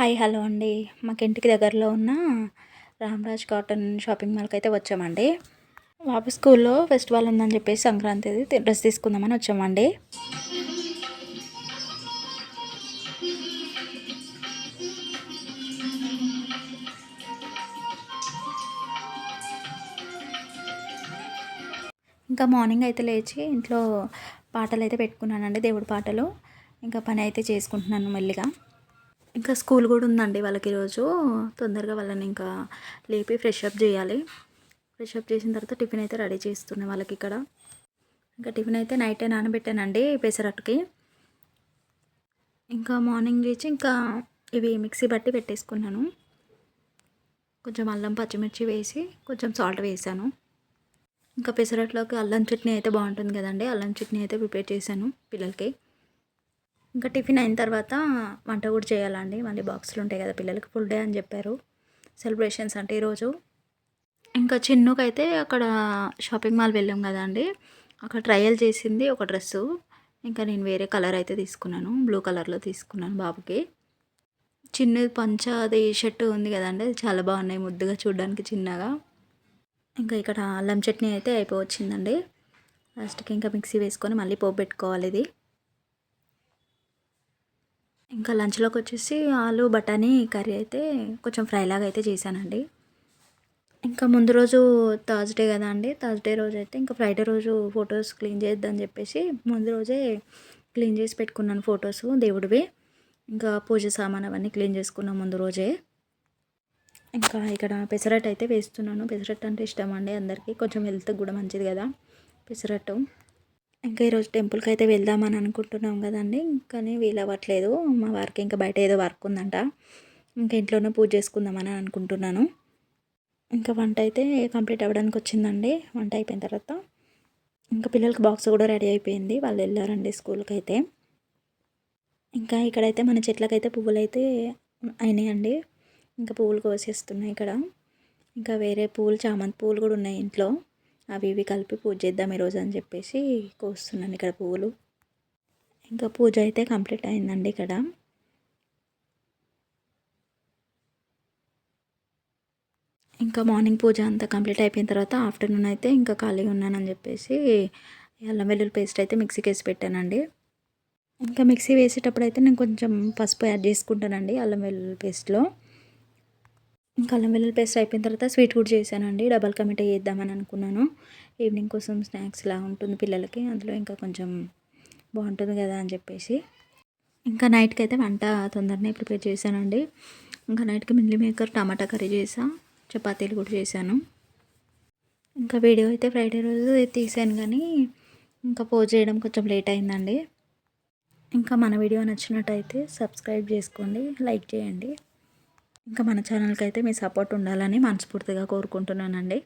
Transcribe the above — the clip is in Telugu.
హాయ్ హలో అండి. మాకు ఇంటికి దగ్గరలో ఉన్న రామ్‌రాజ్ కాటన్ షాపింగ్ మాల్‌కైతే వచ్చామండి. బాబు స్కూల్‌లో ఫెస్టివల్ ఉందని చెప్పేసి సంక్రాంతిది డ్రెస్ తీసుకుందామని వచ్చామండి. ఇంకా మార్నింగ్ అయితే లేచి ఇంట్లో పాటలైతే పెట్టుకున్నానండి, దేవుడి పాటలు. ఇంకా పని అయితే చేసుకుంటున్నాను మెల్లిగా. ఇంకా స్కూల్ కూడా ఉందండి వాళ్ళకి ఈరోజు. తొందరగా వాళ్ళని ఇంకా లేపి ఫ్రెష్ అప్ చేయాలి. ఫ్రెష్ అప్ చేసిన తర్వాత టిఫిన్ అయితే రెడీ చేస్తున్నాను వాళ్ళకి ఇక్కడ. ఇంకా టిఫిన్ అయితే నైటే నానబెట్టానండి పెసరట్టుకి. ఇంకా మార్నింగ్ లేచి ఇంకా ఇవి మిక్సీ బట్టి పెట్టేసుకున్నాను. కొంచెం అల్లం పచ్చిమిర్చి వేసి కొంచెం సాల్ట్ వేసాను. ఇంకా పెసరట్లోకి అల్లం చట్నీ అయితే బాగుంటుంది కదండి, అల్లం చట్నీ అయితే ప్రిపేర్ చేశాను పిల్లలకి. ఇంకా టిఫిన్ అయిన తర్వాత వంట కూడా చేయాలండి. మళ్ళీ బాక్సులు ఉంటాయి కదా పిల్లలకి, ఫుల్ డే అని చెప్పారు సెలబ్రేషన్స్ అంటే ఈరోజు. ఇంకా చిన్నుకైతే అక్కడ షాపింగ్ మాల్ వెళ్ళాం కదండి, అక్కడ ట్రయల్ చేసింది ఒక డ్రెస్సు. ఇంకా నేను వేరే కలర్ అయితే తీసుకున్నాను, బ్లూ కలర్లో తీసుకున్నాను బాబుకి. చిన్న పంచ అది షర్ట్ ఉంది కదండి, అది చాలా బాగున్నాయి ముద్దుగా చూడడానికి చిన్నగా. ఇంకా ఇక్కడ అల్లం చట్నీ అయితే అయిపోవచ్చిందండి. లాస్ట్కి ఇంకా మిక్సీ వేసుకొని మళ్ళీ పోపు పెట్టుకోవాలి ఇది. ఇంకా లంచ్లోకి వచ్చేసి ఆలు బఠానీ కర్రీ అయితే కొంచెం ఫ్రై లాగా అయితే చేశానండి. ఇంకా ముందు రోజు థర్స్డే కదా అండి, థర్స్డే రోజు అయితే ఇంకా ఫ్రైడే రోజు ఫొటోస్ క్లీన్ చేద్దామని చెప్పేసి ముందు రోజే క్లీన్ చేసి పెట్టుకున్నాను ఫొటోస్ దేవుడివి. ఇంకా పూజ సామాన్ అవన్నీ క్లీన్ చేసుకున్నాను ముందు రోజే. ఇంకా ఇక్కడ పెసరట్టు అయితే వేస్తున్నాను. పెసరట్టు అంటే ఇష్టం అండి అందరికీ, కొంచెం హెల్త్కి కూడా మంచిది కదా పెసరట్టు. ఇంకా ఈరోజు టెంపుల్కి అయితే వెళ్దామని అనుకుంటున్నాం కదండి, కానీ వీలవ్వట్లేదు. మా వారికి ఇంకా బయట ఏదో వర్క్ ఉందంట, ఇంకా ఇంట్లోనే పూజ చేసుకుందామని అనుకుంటున్నాను. ఇంకా వంట అయితే కంప్లీట్ అవ్వడానికి వచ్చిందండి. వంట అయిపోయిన తర్వాత ఇంకా పిల్లలకి బాక్స్ కూడా రెడీ అయిపోయింది, వాళ్ళు వెళ్ళారండి స్కూల్కి అయితే. ఇంకా ఇక్కడైతే మన చెట్లకైతే పువ్వులు అయితే అయినాయండి. ఇంకా పువ్వులు కోసేస్తున్నాయి ఇక్కడ. ఇంకా వేరే పువ్వులు, చామంతి పువ్వులు కూడా ఉన్నాయి ఇంట్లో, అవి ఇవి కలిపి పూజ చేద్దాం ఈరోజు అని చెప్పేసి కోస్తున్నాను ఇక్కడ పువ్వులు. ఇంకా పూజ అయితే కంప్లీట్ అయిందండి ఇక్కడ. ఇంకా మార్నింగ్ పూజ అంతా కంప్లీట్ అయిపోయిన తర్వాత ఆఫ్టర్నూన్ అయితే ఇంకా ఖాళీగా ఉన్నానని చెప్పేసి అల్లం వెల్లుల్లి పేస్ట్ అయితే మిక్సీకి వేసి పెట్టానండి. ఇంకా మిక్సీ వేసేటప్పుడు అయితే నేను కొంచెం పసుపు యాడ్ చేసుకుంటానండి అల్లం వెల్లుల్లి పేస్ట్లో. ఇంకా అల్లం వెల్లుల్లి పేస్ట్ అయిపోయిన తర్వాత స్వీట్ కూడా చేశానండి, డబల్ కా మిఠాయి చేద్దామని అనుకున్నాను. ఈవినింగ్ కోసం స్నాక్స్లా ఉంటుంది పిల్లలకి, అందులో ఇంకా కొంచెం బాగుంటుంది కదా అని చెప్పేసి. ఇంకా నైట్కి అయితే వంట తొందరనే ప్రిపేర్ చేశానండి. ఇంకా నైట్కి మిల్లీ మేకర్ టమాటా కర్రీ చేసా, చపాతీలు కూడా చేశాను. ఇంకా వీడియో అయితే ఫ్రైడే రోజు తీసాను, కానీ ఇంకా పోస్ట్ చేయడం కొంచెం లేట్ అయిందండి. ఇంకా మన వీడియో నచ్చినట్టయితే సబ్స్క్రైబ్ చేసుకోండి, లైక్ చేయండి. ఇంకా మన ఛానల్కి అయితే మీ సపోర్ట్ ఉండాలని మనస్ఫూర్తిగా కోరుకుంటున్నానండి.